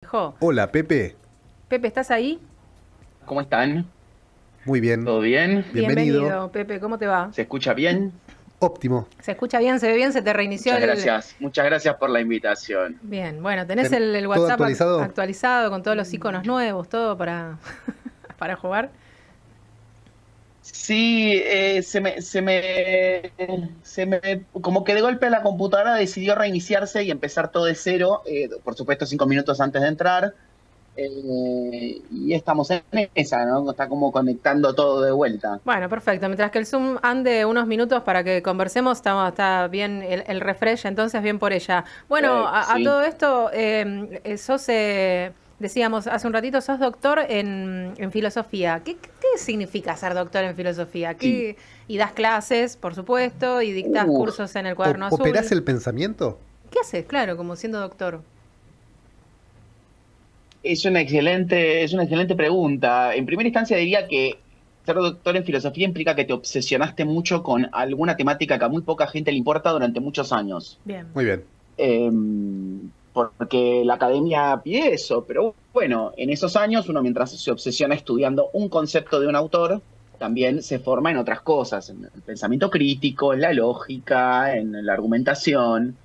Jo. Hola, Pepe. Pepe, ¿estás ahí? ¿Cómo están? Muy bien. ¿Todo bien? Bienvenido. Bienvenido, Pepe, ¿cómo te va? ¿Se escucha bien? Óptimo. ¿Se escucha bien? ¿Se ve bien? ¿Se te reinició Muchas el...? gracias. Muchas gracias por la invitación. Bien, bueno, tenés el ¿Todo WhatsApp actualizado? actualizado con todos los iconos nuevos, todo para, para jugar. Sí, como que de golpe la computadora decidió reiniciarse y empezar todo de cero, por supuesto 5 minutos antes de entrar, y estamos en esa, ¿no? Está como conectando todo de vuelta. Bueno, perfecto. Mientras que el Zoom ande unos minutos para que conversemos, está bien el refresh, entonces bien por ella. Bueno, a Sí. todo esto, decíamos hace un ratito, sos doctor en filosofía. ¿Qué significa ser doctor en filosofía? Sí. Y das clases, por supuesto, y dictas Uh, cursos en el Cuaderno ¿Operás Azul. el pensamiento? ¿Qué haces? Claro, como siendo doctor. es una excelente pregunta. En primera instancia diría que ser doctor en filosofía implica que te obsesionaste mucho con alguna temática que a muy poca gente le importa durante muchos años. Bien. Muy bien. Eh, Porque la academia pide eso, pero bueno, en esos años uno mientras se obsesiona estudiando un concepto de un autor, también se forma en otras cosas, en el pensamiento crítico, en la lógica, en la argumentación.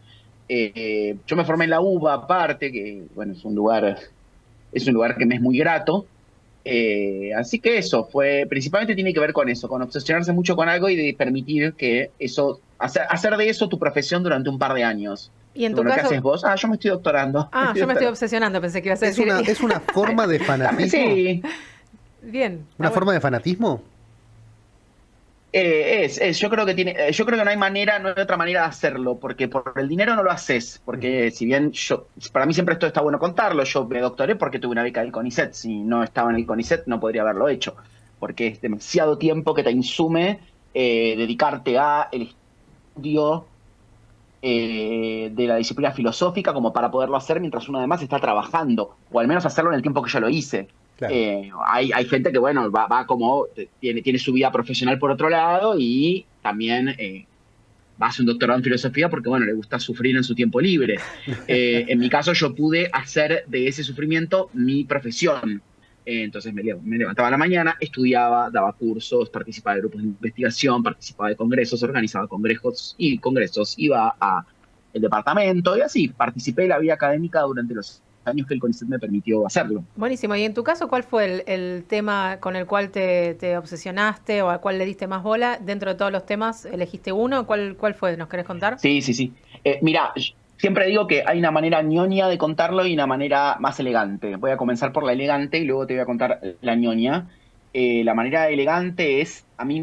Yo me formé en la UBA aparte, que bueno, es un lugar que me es muy grato. Así que eso, principalmente tiene que ver con eso, con obsesionarse mucho con algo y de permitir que eso, hacer de eso tu profesión durante un par de años. Y en Y tu bueno, ¿qué haces caso... vos? Yo me estoy doctorando. Me Ah, estoy yo me estoy doctorando. obsesionando, pensé que ibas a ¿Es decir... una, es una forma de fanatismo? Sí, Bien, está ¿Una bueno. forma de fanatismo? yo creo que no hay manera, no hay otra manera de hacerlo, porque por el dinero no lo haces, porque si bien para mí siempre esto está bueno contarlo, yo me doctoré porque tuve una beca del CONICET, si no estaba en el CONICET no podría haberlo hecho, porque es demasiado tiempo que te insume dedicarte a el estudio de la disciplina filosófica como para poderlo hacer mientras uno además está trabajando, o al menos hacerlo en el tiempo que yo lo hice. Claro. Hay gente que, bueno, va como, tiene su vida profesional por otro lado y también va a hacer un doctorado en filosofía porque, bueno, le gusta sufrir en su tiempo libre. En mi caso, yo pude hacer de ese sufrimiento mi profesión. Entonces me levantaba a la mañana, estudiaba, daba cursos, participaba de grupos de investigación, participaba de congresos, organizaba congresos, iba a el departamento y así participé de la vida académica durante los años que el CONICET me permitió hacerlo. Buenísimo. ¿Y en tu caso cuál fue el tema con el cual te obsesionaste o al cual le diste más bola? Dentro de todos los temas, ¿elegiste uno? ¿Cuál fue? ¿Nos querés contar? Sí, sí, sí. Mira, siempre digo que hay una manera ñoña de contarlo y una manera más elegante. Voy a comenzar por la elegante y luego te voy a contar la ñoña. La manera elegante es, a mí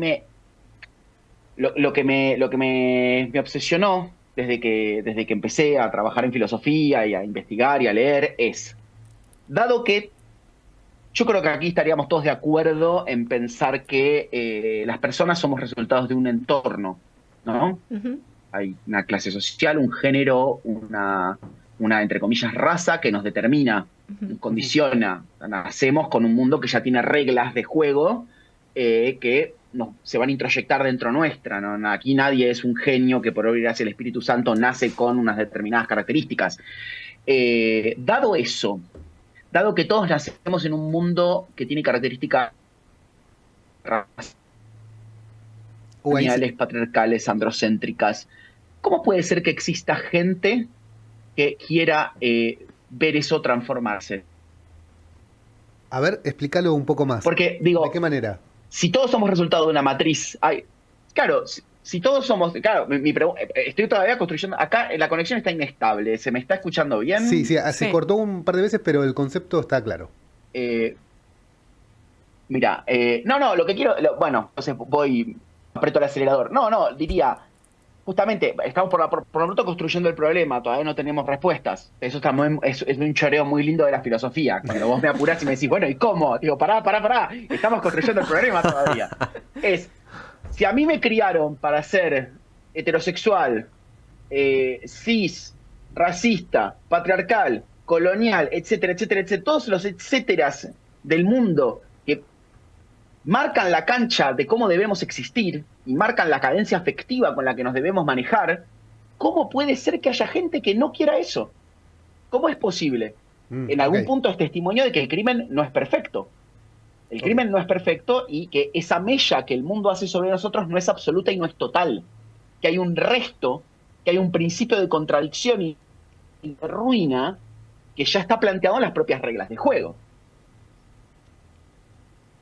lo que me obsesionó desde que empecé a trabajar en filosofía y a investigar y a leer es, dado que yo creo que aquí estaríamos todos de acuerdo en pensar que las personas somos resultados de un entorno, ¿no? Ujú. Hay una clase social, un género, una entre comillas, raza que nos determina, nos Ujú. condiciona. Nacemos con un mundo que ya tiene reglas de juego que se van a introyectar dentro nuestra, ¿no? Aquí nadie es un genio que por obra hacia el Espíritu Santo nace con unas determinadas características. Dado eso, dado que todos nacemos en un mundo que tiene características Ahí sí. raciales, patriarcales, androcéntricas, ¿cómo puede ser que exista gente que quiera ver eso transformarse? A ver, explícalo un poco más. Porque ¿De qué digo, manera? si todos somos resultado de una matriz, claro, si todos somos, claro, estoy todavía construyendo, acá la conexión está inestable, ¿se me está escuchando Sí, bien? sí, se Sí. cortó un par de veces, pero el concepto está claro. Eh, Mira, no, lo que quiero, bueno, entonces aprieto el acelerador. No, diría, justamente, estamos por lo pronto construyendo el problema, todavía no tenemos respuestas. Eso es un choreo muy lindo de la filosofía. Cuando vos me apurás y me decís, bueno, ¿y cómo? Digo, pará, estamos construyendo el problema todavía. Si a mí me criaron para ser heterosexual, cis, racista, patriarcal, colonial, etcétera, etcétera, etcétera, todos los etcéteras del mundo que marcan la cancha de cómo debemos existir y marcan la cadencia afectiva con la que nos debemos manejar, ¿cómo puede ser que haya gente que no quiera eso? ¿Cómo es posible? en algún Ok. punto es testimonio de que el crimen no es perfecto. El crimen no es perfecto y que esa mella que el mundo hace sobre nosotros no es absoluta y no es total. Que hay un resto, que hay un principio de contradicción y de ruina que ya está planteado en las propias reglas de juego.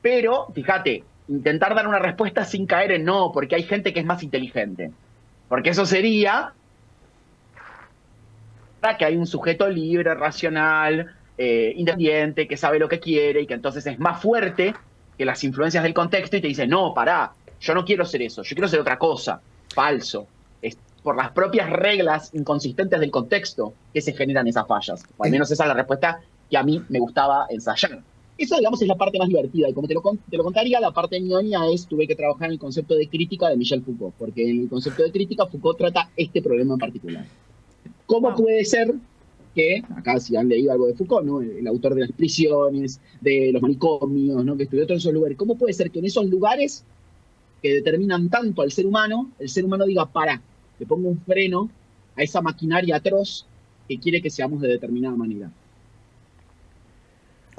Pero, fíjate, intentar dar una respuesta sin caer en no, porque hay gente que es más inteligente. Porque eso sería que hay un sujeto libre, racional, independiente, que sabe lo que quiere y que entonces es más fuerte que las influencias del contexto y te dice, no, pará, yo no quiero ser eso, yo quiero ser otra cosa. Falso. Es por las propias reglas inconsistentes del contexto que se generan esas fallas. O al menos esa es la respuesta que a mí me gustaba ensayar. Eso, digamos, es la parte más divertida. Y como te lo contaría, la parte ñoña es, tuve que trabajar en el concepto de crítica de Michel Foucault, porque en el concepto de crítica Foucault trata este problema en particular. ¿Cómo puede ser que, acá si han leído algo de Foucault, ¿no? El autor de las prisiones, de los manicomios, ¿no? Que estudió todos esos lugares, ¿cómo puede ser que en esos lugares que determinan tanto al ser humano, el ser humano diga, para, le pongo un freno a esa maquinaria atroz que quiere que seamos de determinada manera?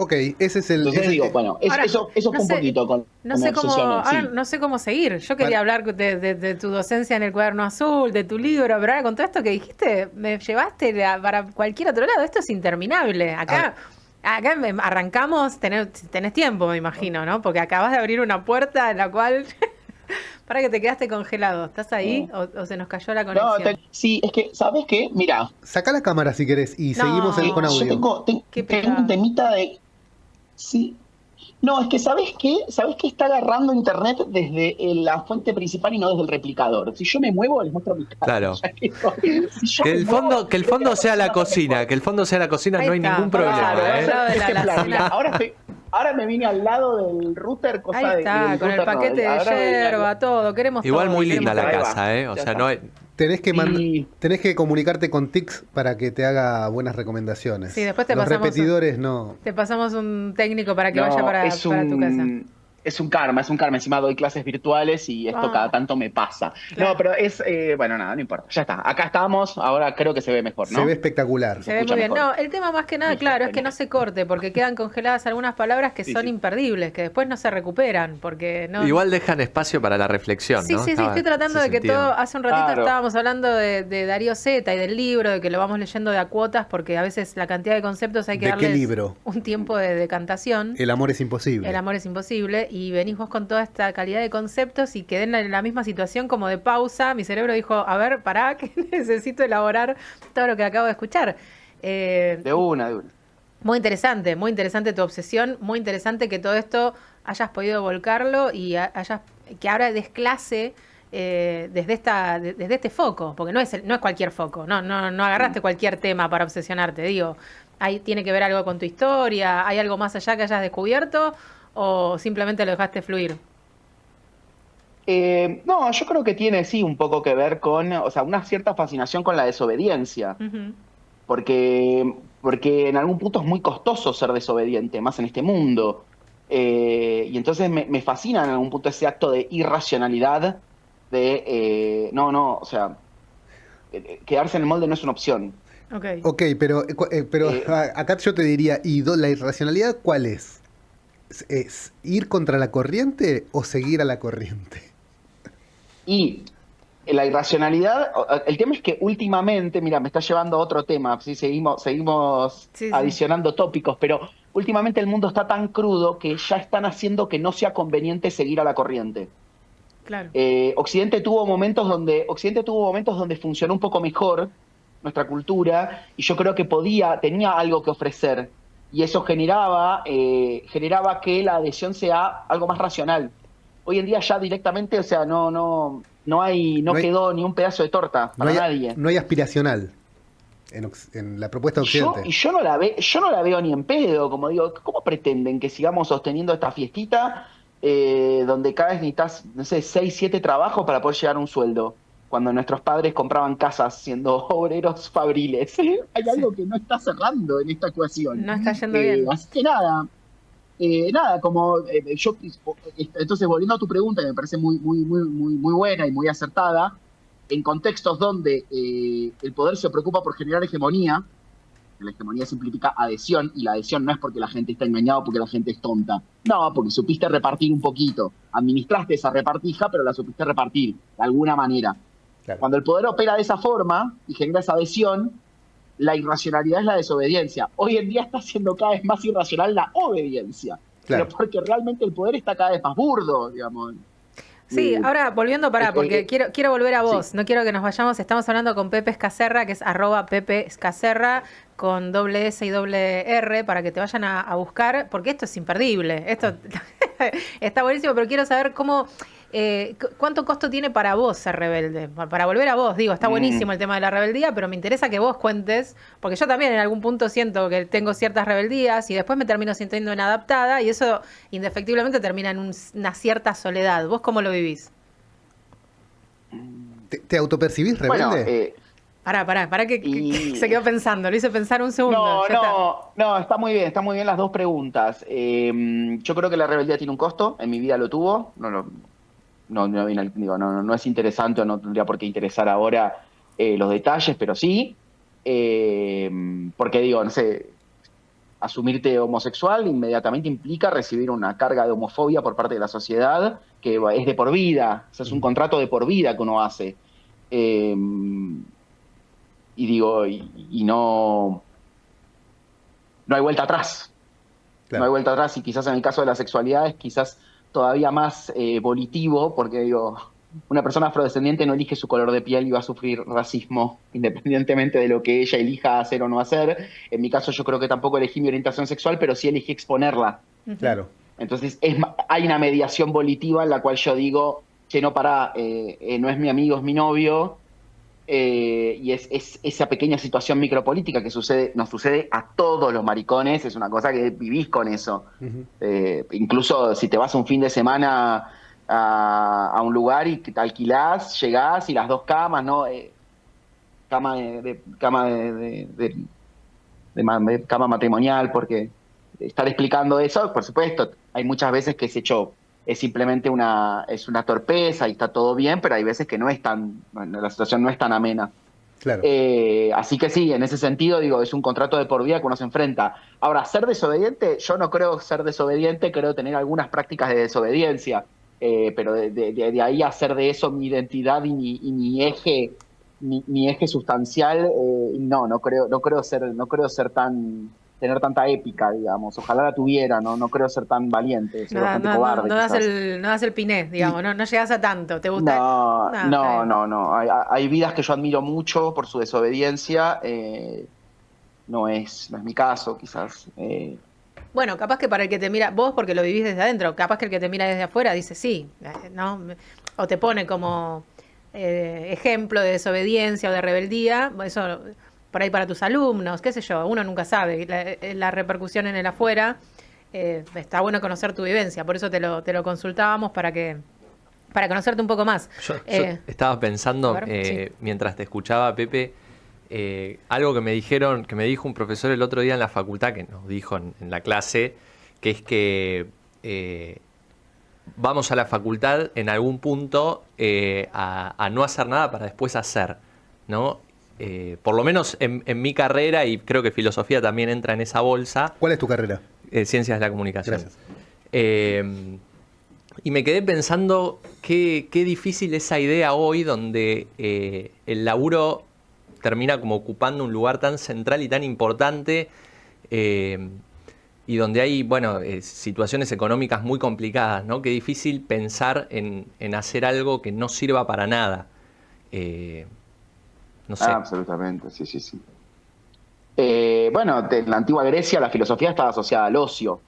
Ok, ese es el... Entonces ese- digo, bueno, Ahora, eso no fue un sé- poquito con No con mi sé cómo, obsesión, ahora sí. no sé cómo seguir. Yo quería Vale. hablar de tu docencia en el Cuaderno Azul, de tu libro, pero ahora con todo esto que dijiste, me llevaste para cualquier otro lado. Esto es interminable. Acá arrancamos, tenés tiempo, me imagino, ¿no? Porque acabas de abrir una puerta en la cual... para que te quedaste congelado. ¿Estás ahí o se nos cayó la No, conexión? sí, es que, ¿sabes qué? Mira, Saca la cámara si querés y No. seguimos con yo audio. Qué tengo pecado. un temita de... Sí. No, es que ¿sabes qué? ¿Sabes qué está agarrando internet desde la fuente principal y no desde el replicador? Si yo me muevo, les muestro mi cara. Claro. Ya que si yo Que me el muevo, fondo, que el fondo sea la persona cocina, mejor. que el fondo sea la cocina, Ahí no hay está, ningún claro, problema, Claro, al ¿eh? lado de la ejemplar. Mira, alacena. ahora me vine al lado del router, cosa Ahí está, del con el router, no, paquete de ahora me vine al- yerba, todo. Queremos Igual todo. muy queremos linda la Ahí va, casa, ¿eh? O ya sea, está. no hay... Tenés que, Y- tenés que comunicarte con Tix para que te haga buenas recomendaciones. Sí, después te Los pasamos repetidores no. Te pasamos un técnico para que No, vaya para es tu casa. es un karma, es un karma. Encima doy clases virtuales y esto Ah. cada tanto me pasa. Claro. No, pero es, bueno, nada, no importa. Ya está, acá estamos, ahora creo que se ve mejor, ¿no? Se ve espectacular. Se ve escucha muy bien. mejor. No, el tema más que nada, Listo, claro, es que genial. no se corte, porque quedan congeladas algunas palabras que Sí, son sí. imperdibles, que después no se recuperan, porque no... Igual dejan espacio para la reflexión, Sí, ¿no? sí, sí, Estaba estoy tratando ese de que sentido. todo... Hace un ratito Claro. estábamos hablando de Darío Zeta y del libro, de que lo vamos leyendo de a cuotas, porque a veces la cantidad de conceptos hay que ¿De qué darles libro? un tiempo de decantación. El amor es imposible. El amor es imposible, y venís vos con toda esta calidad de conceptos y quedé en la misma situación como de pausa. Mi cerebro dijo, a ver, pará, que necesito elaborar todo lo que acabo de escuchar. De una, de una. Muy interesante tu obsesión, muy interesante que todo esto hayas podido volcarlo y que ahora desclase desde este foco, porque no es cualquier foco, no agarraste cualquier tema para obsesionarte, digo, ahí tiene que ver algo con tu historia, hay algo más allá que hayas descubierto o simplemente lo dejaste fluir. No, yo creo que tiene, sí, un poco que ver con, o sea, una cierta fascinación con la desobediencia. Ujú. Porque en algún punto es muy costoso ser desobediente, más en este mundo. Y entonces me fascina en algún punto ese acto de irracionalidad, o sea, quedarse en el molde no es una opción. Ok. Ok, pero acá yo te diría, ¿la irracionalidad cuál es? ¿Es ir contra la corriente o seguir a la corriente? Y la irracionalidad, el tema es que últimamente, mira, me está llevando a otro tema, ¿sí? Seguimos Sí, sí. adicionando tópicos, pero últimamente el mundo está tan crudo que ya están haciendo que no sea conveniente seguir a la corriente. Claro. Occidente tuvo momentos donde funcionó un poco mejor nuestra cultura y yo creo que tenía algo que ofrecer y eso generaba que la adhesión sea algo más racional. Hoy en día ya directamente, o sea, no quedó ni un pedazo de torta para nadie. No hay aspiracional en la propuesta de Occidente. Yo no la veo ni en pedo, como digo, ¿cómo pretenden que sigamos sosteniendo esta fiestita donde cada vez necesitas, no sé, 6, 7 trabajos para poder llegar a un sueldo? Cuando nuestros padres compraban casas siendo obreros fabriles. Hay algo que no está cerrando en esta ecuación. No está yendo bien. Así que nada, entonces volviendo a tu pregunta, que me parece muy buena y muy acertada, en contextos donde el poder se preocupa por generar hegemonía, La hegemonía simplifica adhesión, y la adhesión no es porque la gente está engañada o porque la gente es tonta. No, porque supiste repartir un poquito. Administraste esa repartija, pero la supiste repartir de alguna manera. Claro. Cuando el poder opera de esa forma y genera esa adhesión, la irracionalidad es la desobediencia. Hoy en día está siendo cada vez más irracional la obediencia. Claro. Pero porque realmente el poder está cada vez más burdo, digamos. Sí, ahora volviendo porque quiero volver a vos, sí. no quiero que nos vayamos, estamos hablando con Pepe Escacerra, que es @Pepe Escacerra, con doble S y doble R, para que te vayan a buscar, porque esto es imperdible, esto está buenísimo, pero quiero saber cuánto costo tiene para vos ser rebelde, para volver a vos, digo, está buenísimo el tema de la rebeldía, pero me interesa que vos cuentes, porque yo también en algún punto siento que tengo ciertas rebeldías y después me termino sintiendo inadaptada y eso indefectiblemente termina en una cierta soledad. ¿Vos cómo lo vivís? ¿Te autopercibís rebelde? Bueno, Pará, que se quedó pensando, lo hice pensar un segundo. No, está muy bien las dos preguntas. Yo creo que la rebeldía tiene un costo, en mi vida lo tuvo, no es interesante o no tendría por qué interesar ahora los detalles, pero sí, porque digo, no sé, asumirte homosexual inmediatamente implica recibir una carga de homofobia por parte de la sociedad que es de por vida, o sea, es un contrato de por vida que uno hace. Y digo, y no hay vuelta atrás. Claro. No hay vuelta atrás, y quizás en el caso de la sexualidad es quizás todavía más volitivo, porque digo, una persona afrodescendiente no elige su color de piel y va a sufrir racismo independientemente de lo que ella elija hacer o no hacer. En mi caso yo creo que tampoco elegí mi orientación sexual, pero sí elegí exponerla. Claro. Entonces hay una mediación volitiva en la cual yo digo, che, no pará, no es mi amigo, es mi novio. Y es esa pequeña situación micropolítica que nos sucede a todos los maricones, es una cosa que vivís con eso. Incluso si te vas un fin de semana a un lugar y te alquilás, llegás y las dos camas, ¿no? Cama matrimonial, porque estar explicando eso, por supuesto, hay muchas veces que ese hecho es simplemente una torpeza y está todo bien, pero hay veces que la situación no es tan amena. Claro. Así que sí, en ese sentido, digo, es un contrato de por vida que uno se enfrenta. Ahora, ser desobediente, yo no creo ser desobediente, creo tener algunas prácticas de desobediencia, pero de ahí a hacer de eso mi identidad y mi eje sustancial, no creo ser tener tanta épica, digamos. Ojalá la tuviera, no creo ser tan valiente, soy bastante cobarde. No das el piné, digamos, no llegas a tanto, ¿te gusta? No. Hay vidas que yo admiro mucho por su desobediencia, no es mi caso, quizás. Bueno, capaz que para el que te mira, vos porque lo vivís desde adentro, capaz que el que te mira desde afuera dice sí, ¿no? O te pone como ejemplo de desobediencia o de rebeldía, eso por ahí para tus alumnos, qué sé yo, uno nunca sabe la repercusión en el afuera. Está bueno conocer tu vivencia, por eso te lo consultábamos para conocerte un poco más. Yo estaba pensando, sí. mientras te escuchaba, Pepe, algo que me dijo un profesor el otro día en la facultad, que nos dijo en la clase, que es que vamos a la facultad en algún punto a no hacer nada para después hacer, ¿no? Por lo menos en mi carrera, y creo que filosofía también entra en esa bolsa. ¿Cuál es tu carrera? Ciencias de la comunicación. Gracias. Y me quedé pensando qué difícil esa idea hoy, donde el laburo termina como ocupando un lugar tan central y tan importante, y donde hay, situaciones económicas muy complicadas, ¿no? Qué difícil pensar en hacer algo que no sirva para nada. No sé. Absolutamente, sí. En la antigua Grecia la filosofía estaba asociada al ocio.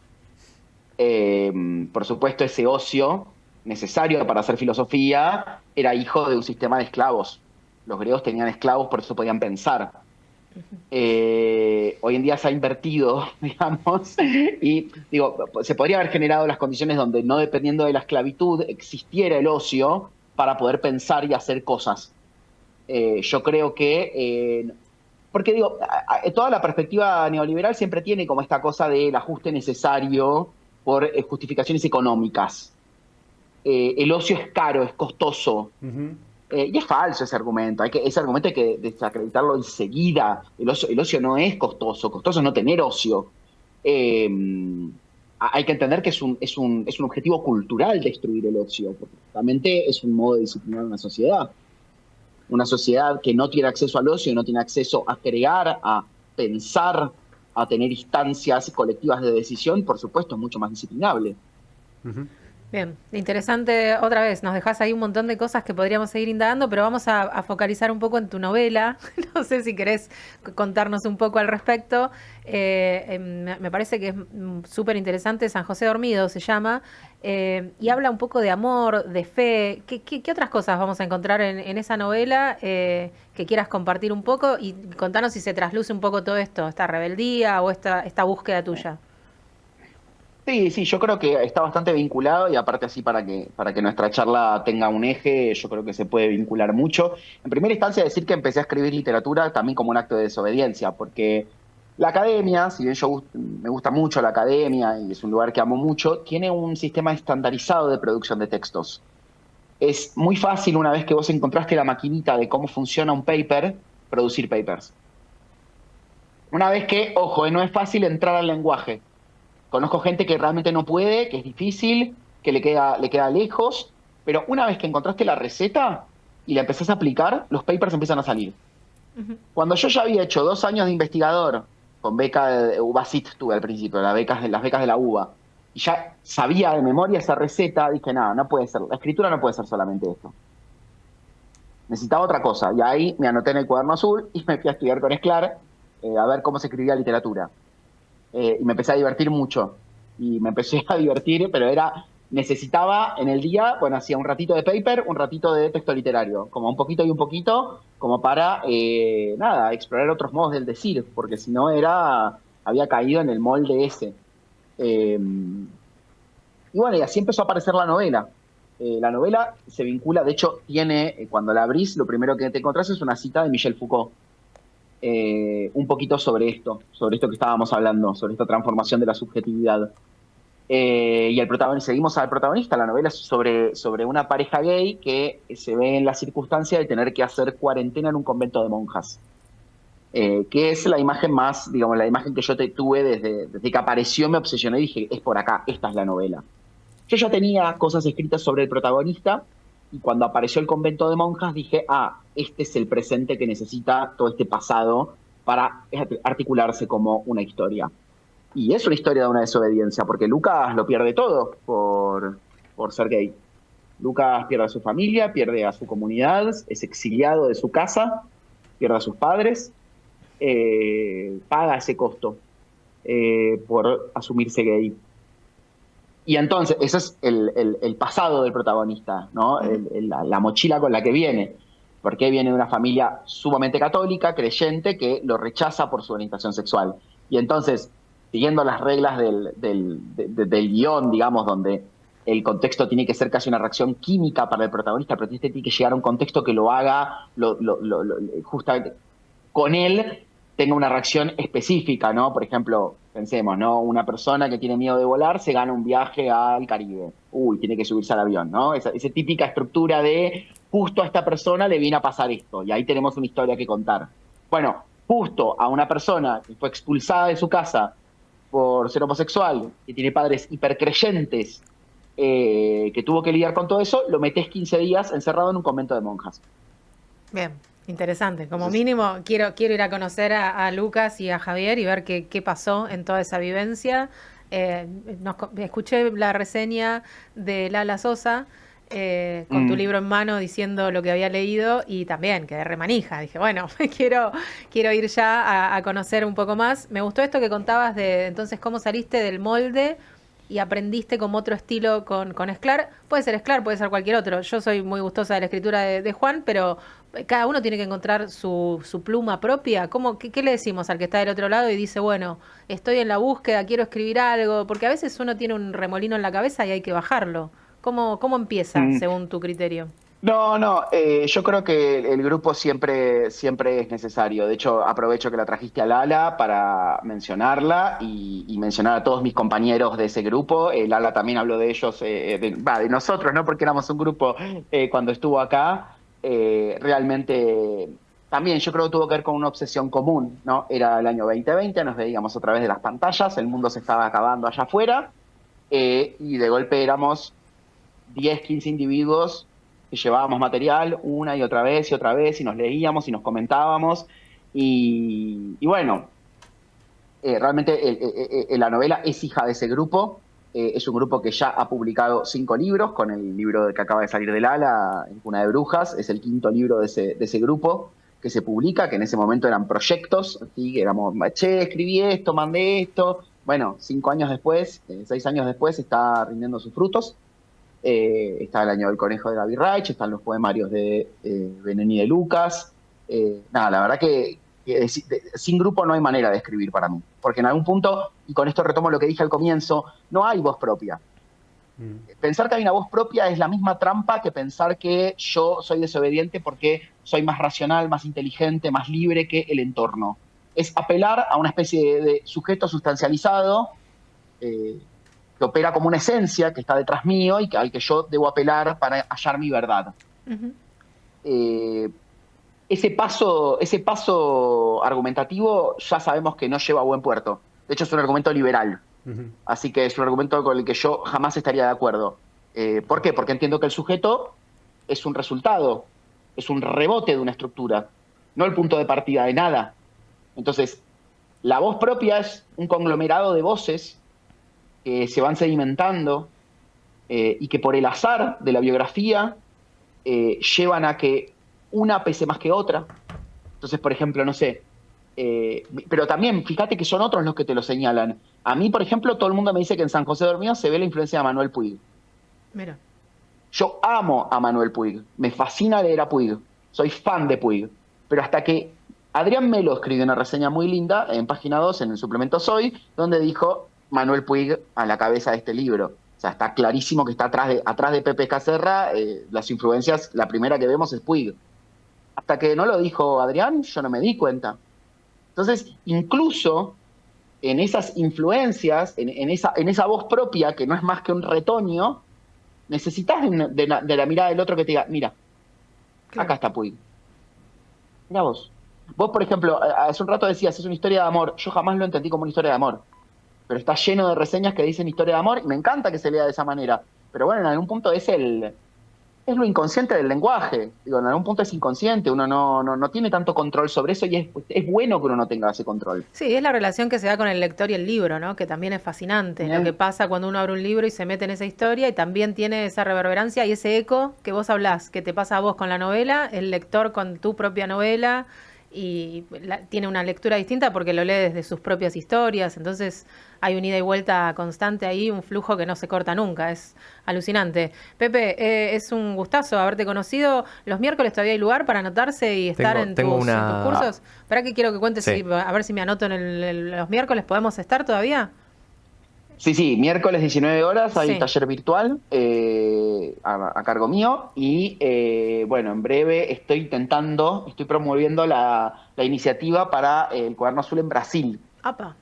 Por supuesto, ese ocio necesario para hacer filosofía era hijo de un sistema de esclavos. Los griegos tenían esclavos, por eso podían pensar. Hoy en día se ha invertido, digamos, y digo, se podría haber generado las condiciones donde, no dependiendo de la esclavitud, existiera el ocio para poder pensar y hacer cosas. Yo creo que, porque digo, toda la perspectiva neoliberal siempre tiene como esta cosa del ajuste necesario por justificaciones económicas. El ocio es caro, es costoso. Y es falso ese argumento. Ese argumento hay que desacreditarlo enseguida. El ocio no es costoso. Costoso es no tener ocio. Eh, Hay que entender que es un objetivo cultural destruir el ocio, porque justamente es un modo de disciplinar una sociedad. Una sociedad que no tiene acceso al ocio, no tiene acceso a crear, a pensar, a tener instancias colectivas de decisión, por supuesto, es mucho más disciplinable. Ujú. Bien, interesante otra vez. Nos dejas ahí un montón de cosas que podríamos seguir indagando, pero vamos a focalizar un poco en tu novela. No sé si querés contarnos un poco al respecto. Me parece que es súper interesante. San José Dormido se llama, y habla un poco de amor, de fe. ¿Qué otras cosas vamos a encontrar en esa novela que quieras compartir un poco? Y contanos si se trasluce un poco todo esto, esta rebeldía o esta búsqueda tuya. Sí, sí, yo creo que está bastante vinculado y aparte así para que nuestra charla tenga un eje, yo creo que se puede vincular mucho. En primera instancia decir que empecé a escribir literatura también como un acto de desobediencia, porque la academia, si bien me gusta mucho la academia y es un lugar que amo mucho, tiene un sistema estandarizado de producción de textos. Es muy fácil una vez que vos encontraste la maquinita de cómo funciona un paper, producir papers. Una vez que, ojo, no es fácil entrar al lenguaje. Conozco gente que realmente no puede, que es difícil, que le queda lejos, pero una vez que encontraste la receta y la empezás a aplicar, los papers empiezan a salir. Ujú. Cuando yo ya había hecho 2 años de investigador, con beca de UBASIT tuve al principio, las becas de la UBA, y ya sabía de memoria esa receta, dije, nada, no puede ser, la escritura no puede ser solamente esto. Necesitaba otra cosa, y ahí me anoté en el cuaderno azul y me fui a estudiar con Esclar, a ver cómo se escribía literatura. Y me empecé a divertir mucho. Y me empecé a divertir, pero necesitaba en el día, bueno, hacía un ratito de paper, un ratito de texto literario, como un poquito y un poquito, como para, nada, explorar otros modos del decir, porque si no había caído en el molde ese. Eh, y bueno, y así empezó a aparecer la novela. La novela se vincula, de hecho, cuando la abrís, lo primero que te encontrás es una cita de Michel Foucault. Un poquito sobre esto que estábamos hablando, sobre esta transformación de la subjetividad. Y seguimos al protagonista. La novela es sobre una pareja gay que se ve en la circunstancia de tener que hacer cuarentena en un convento de monjas. Que es la imagen más, digamos, la imagen que yo tuve desde que apareció, me obsesioné y dije, es por acá, esta es la novela. Yo ya tenía cosas escritas sobre el protagonista, y cuando apareció el convento de monjas dije, este es el presente que necesita todo este pasado para articularse como una historia. Y es una historia de una desobediencia, porque Lucas lo pierde todo por ser gay. Lucas pierde a su familia, pierde a su comunidad, es exiliado de su casa, pierde a sus padres, paga ese costo por asumirse gay. Y entonces, ese es el pasado del protagonista, ¿no? La mochila con la que viene. Porque viene de una familia sumamente católica, creyente, que lo rechaza por su orientación sexual. Y entonces, siguiendo las reglas del guión, digamos, donde el contexto tiene que ser casi una reacción química para el protagonista tiene que llegar a un contexto que lo haga justamente con él tenga una reacción específica, ¿no? Por ejemplo, pensemos, ¿no? Una persona que tiene miedo de volar se gana un viaje al Caribe. Tiene que subirse al avión, ¿no? Esa típica estructura de justo a esta persona le viene a pasar esto, y ahí tenemos una historia que contar. Bueno, justo a una persona que fue expulsada de su casa por ser homosexual, que tiene padres hipercreyentes, que tuvo que lidiar con todo eso, lo metés 15 días encerrado en un convento de monjas. Bien, interesante. Como mínimo, quiero ir a conocer a Lucas y a Javier y ver qué pasó en toda esa vivencia. Escuché la reseña de Lala Sosa con tu libro en mano diciendo lo que había leído y también quedé remanija. Dije, bueno, quiero ir ya a conocer un poco más. Me gustó esto que contabas de entonces cómo saliste del molde y aprendiste como otro estilo con Esclar. Puede ser Esclar, puede ser cualquier otro. Yo soy muy gustosa de la escritura de Juan, pero cada uno tiene que encontrar su pluma propia. ¿Qué le decimos al que está del otro lado y dice, bueno, estoy en la búsqueda, quiero escribir algo? Porque a veces uno tiene un remolino en la cabeza y hay que bajarlo. ¿Cómo empieza, según tu criterio? No, yo creo que el grupo siempre es necesario. De hecho, aprovecho que la trajiste a Lala para mencionarla y mencionar a todos mis compañeros de ese grupo. Lala también habló de ellos, de nosotros, ¿no? Porque éramos un grupo cuando estuvo acá. realmente también yo creo que tuvo que ver con una obsesión común, ¿no? Era el año 2020, nos veíamos a través de las pantallas, el mundo se estaba acabando allá afuera, y de golpe éramos 10, 15 individuos que llevábamos material una y otra vez, y nos leíamos y nos comentábamos, y bueno, realmente la novela es hija de ese grupo. Es un grupo que ya ha publicado 5 libros, con el libro que acaba de salir del ala, En Cuna de Brujas. Es el 5.º libro de ese grupo que se publica, que en ese momento eran proyectos, ¿sí? Que éramos, che, escribí esto, mandé esto. Bueno, 5 años después, 6 años después, está rindiendo sus frutos. Está El Año del Conejo de Gaby Reich, están los poemarios de Beneni de Lucas. Nada, la verdad que sin grupo no hay manera de escribir para mí, porque en algún punto, y con esto retomo lo que dije al comienzo, no hay voz propia. Pensar que hay una voz propia es la misma trampa que pensar que yo soy desobediente porque soy más racional, más inteligente, más libre que el entorno. Es apelar a una especie de sujeto sustancializado que opera como una esencia que está detrás mío y al que yo debo apelar para hallar mi verdad. Ese paso argumentativo ya sabemos que no lleva a buen puerto. De hecho, es un argumento liberal. Así que es un argumento con el que yo jamás estaría de acuerdo. ¿Por qué? Porque entiendo que el sujeto es un resultado, es un rebote de una estructura, no el punto de partida de nada. Entonces, la voz propia es un conglomerado de voces que se van sedimentando y que por el azar de la biografía llevan a que una pese más que otra. Entonces, por ejemplo, no sé, pero también fíjate que son otros los que te lo señalan. A mí, por ejemplo, todo el mundo me dice que en San José Dormido se ve la influencia de Manuel Puig. Mira. Yo amo a Manuel Puig, me fascina leer a Puig, soy fan de Puig, pero hasta que Adrián Melo escribió una reseña muy linda en página 2, en el suplemento Soy, donde dijo Manuel Puig a la cabeza de este libro. O sea, está clarísimo que está atrás de Pepe Caserra, las influencias, la primera que vemos es Puig. Hasta que no lo dijo Adrián, yo no me di cuenta. Entonces, incluso en esas influencias, en esa voz propia, que no es más que un retoño, necesitas de la mirada del otro que te diga, mira, claro, acá está Puig. Mira vos. Vos, por ejemplo, hace un rato decías, es una historia de amor. Yo jamás lo entendí como una historia de amor. Pero está lleno de reseñas que dicen historia de amor y me encanta que se lea de esa manera. Pero bueno, en algún punto es lo inconsciente del lenguaje. Digo, en algún punto es inconsciente, uno no tiene tanto control sobre eso y es bueno que uno no tenga ese control. Sí, es la relación que se da con el lector y el libro, ¿no? Que también es fascinante. Bien. Lo que pasa cuando uno abre un libro y se mete en esa historia y también tiene esa reverberancia y ese eco que vos hablás, que te pasa a vos con la novela, el lector con tu propia novela, y tiene una lectura distinta porque lo lee desde sus propias historias, entonces hay un ida y vuelta constante ahí, un flujo que no se corta nunca, es alucinante. Pepe, es un gustazo haberte conocido. Los miércoles todavía hay lugar para anotarse y estar en tus cursos. ¿Para qué quiero que cuentes? Sí. A ver si me anoto en los miércoles, ¿podemos estar todavía? Sí, miércoles 19 horas hay un taller virtual a cargo mío y bueno, en breve estoy promoviendo la iniciativa para el Cuaderno Azul en Brasil. ¡Apa!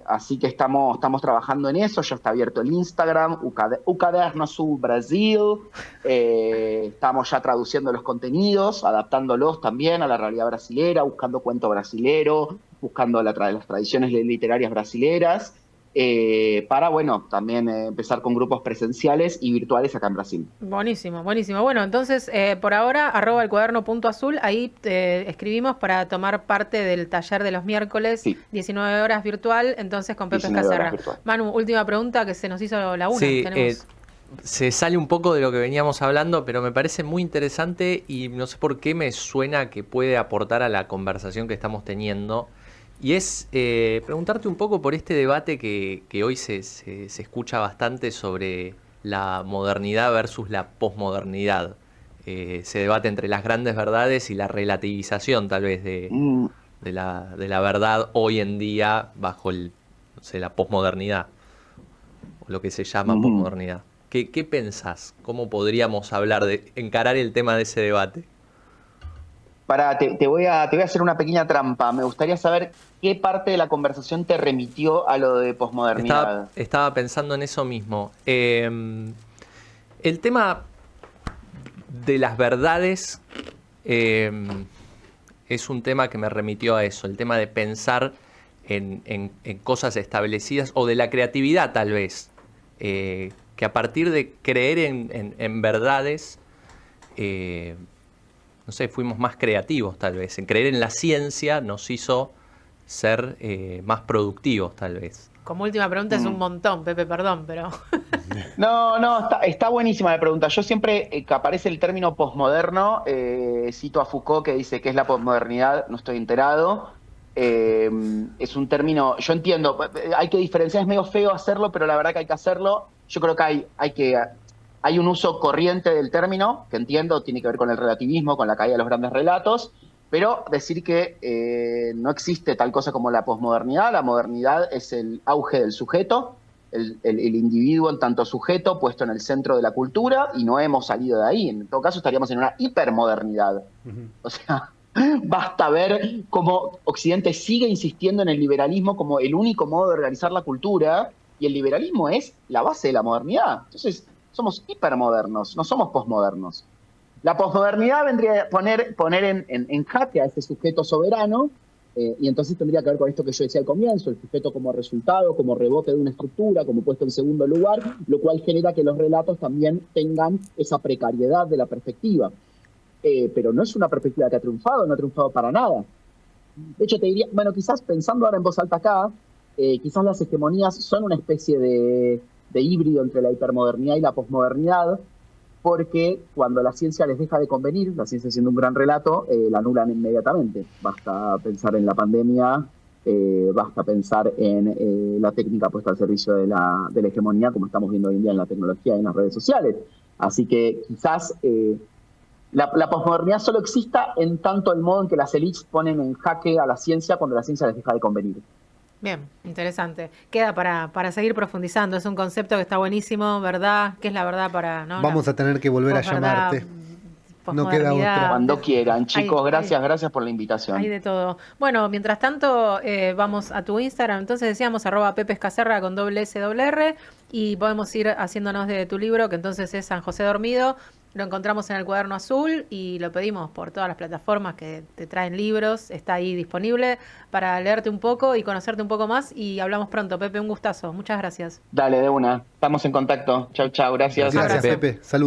Así que estamos trabajando en eso, ya está abierto el Instagram, o Caderno Azul Brasil, estamos ya traduciendo los contenidos, adaptándolos también a la realidad brasilera, buscando cuento brasilero, buscando las tradiciones literarias brasileras. Para, bueno, también empezar con grupos presenciales y virtuales acá en Brasil. Buenísimo, buenísimo. Bueno, entonces, por ahora, @elcuaderno.azul, ahí escribimos para tomar parte del taller de los miércoles, sí. 19 horas virtual, entonces con Pepe Caserra. Manu, última pregunta que se nos hizo la una. Sí, se sale un poco de lo que veníamos hablando, pero me parece muy interesante y no sé por qué me suena que puede aportar a la conversación que estamos teniendo. Y es preguntarte un poco por este debate que hoy se escucha bastante sobre la modernidad versus la posmodernidad. Se debate entre las grandes verdades y la relativización, tal vez, de la verdad hoy en día bajo la posmodernidad, o lo que se llama posmodernidad. ¿Qué pensás? ¿Cómo podríamos encarar el tema de ese debate? Te voy a hacer una pequeña trampa. Me gustaría saber qué parte de la conversación te remitió a lo de posmodernidad. Estaba pensando en eso mismo. El tema de las verdades es un tema que me remitió a eso, el tema de pensar en cosas establecidas o de la creatividad tal vez, que a partir de creer en verdades, no sé, fuimos más creativos tal vez, en creer en la ciencia nos hizo ser más productivos tal vez. Como última pregunta es un montón, Pepe, perdón, pero... No, está buenísima la pregunta. Yo siempre que aparece el término posmoderno, cito a Foucault que dice que es la posmodernidad, no estoy enterado. Es un término, yo entiendo, hay que diferenciar, es medio feo hacerlo, pero la verdad que hay que hacerlo. Yo creo que hay un uso corriente del término, que entiendo, tiene que ver con el relativismo, con la caída de los grandes relatos, pero decir que no existe tal cosa como la posmodernidad. La modernidad es el auge del sujeto, el individuo en tanto sujeto puesto en el centro de la cultura, y no hemos salido de ahí. En todo caso estaríamos en una hipermodernidad. O sea, basta ver cómo Occidente sigue insistiendo en el liberalismo como el único modo de organizar la cultura, y el liberalismo es la base de la modernidad. Entonces, somos hipermodernos, no somos posmodernos. La posmodernidad vendría a poner en jaque a ese sujeto soberano, y entonces tendría que ver con esto que yo decía al comienzo, el sujeto como resultado, como rebote de una estructura, como puesto en segundo lugar, lo cual genera que los relatos también tengan esa precariedad de la perspectiva. Pero no es una perspectiva que ha triunfado, no ha triunfado para nada. De hecho, te diría, bueno, quizás pensando ahora en voz alta acá, quizás las hegemonías son una especie de híbrido entre la hipermodernidad y la posmodernidad, porque cuando la ciencia les deja de convenir, la ciencia siendo un gran relato, la anulan inmediatamente. Basta pensar en la pandemia, basta pensar en la técnica puesta al servicio de la hegemonía, como estamos viendo hoy en día en la tecnología y en las redes sociales. Así que quizás la posmodernidad solo exista en tanto el modo en que las élites ponen en jaque a la ciencia cuando la ciencia les deja de convenir. Bien, interesante. Queda para seguir profundizando. Es un concepto que está buenísimo, ¿verdad? ¿Qué es la verdad para...? ¿no? Vamos a tener que volver a llamarte. No queda otra. Cuando quieran, chicos, gracias por la invitación. Hay de todo. Bueno, mientras tanto, vamos a tu Instagram. Entonces decíamos @pepescacerra con @SR, y podemos ir haciéndonos de tu libro, que entonces es San José Dormido. Lo encontramos en el Cuaderno Azul y lo pedimos por todas las plataformas que te traen libros. Está ahí disponible para leerte un poco y conocerte un poco más. Y hablamos pronto, Pepe. Un gustazo. Muchas gracias. Dale, de una. Estamos en contacto. Chau, gracias. Gracias, Pepe. Salud.